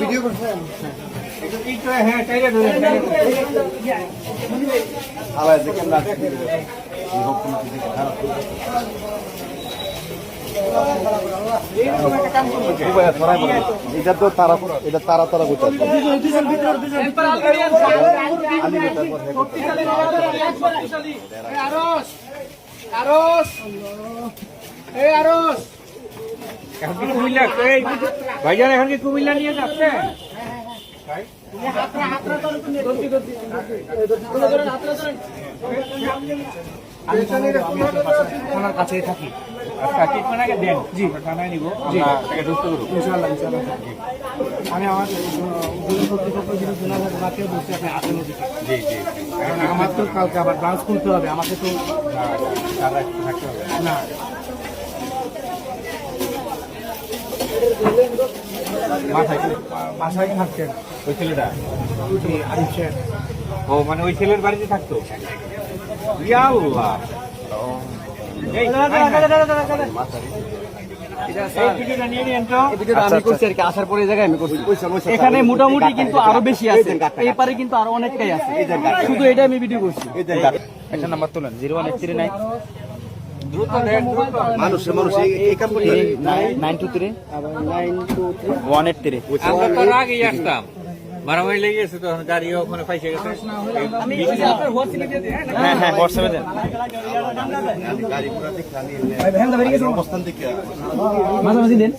Video করছেন এটা তো তারা এটা তারা তারা গোটা ভাইজান এখন কি কুমিল্লা নিয়ে যাচ্ছে? থানার কাছেই থাকি। আচ্ছা, ট্রিটমেন্ট আগে দেন। জি, থানায় নিব। জি, ইনশাআল্লাহ ইনশাআল্লাহ। আমি আমার কর্তৃপক্ষ যদি ওনাকে বলছি আপনি আসেন ওদিকে। জি জি। কারণ আমার তো কালকে আবার ব্রাঞ্চ খুলতে হবে, আমাকে তো থাকতে হবে না বাসায় থাকতেন ওই ছেলেটা। আরিফ শেখ। ও মানে ওই ছেলের বাড়িতে থাকতো। ইয়া আল্লাহ। এই ভিডিওটা নিয়ে নিন তো। আমি করছি আর কি, আসার পরে এই জায়গায় আমি করছি। এখানে মোটামুটি কিন্তু আরো বেশি আছে, এই পারে কিন্তু আরো অনেকটাই আছে, শুধু এটা আমি ভিডিও করছি। একটা নাম্বার তোলেন 01839 মানুষে মানুষে এই কাম করে 923 183। আমরা তো আগেই আসতাম, মারামারি লেগে গেছে, তখন গাড়ি ওখানে ফাইসে গেছে। হ্যাঁ হ্যাঁ হোয়াটসঅ্যাপে দেন। গাড়ি ঘোড়া দেখে আমি অবস্থান দেখে মাঝামাঝি দেন।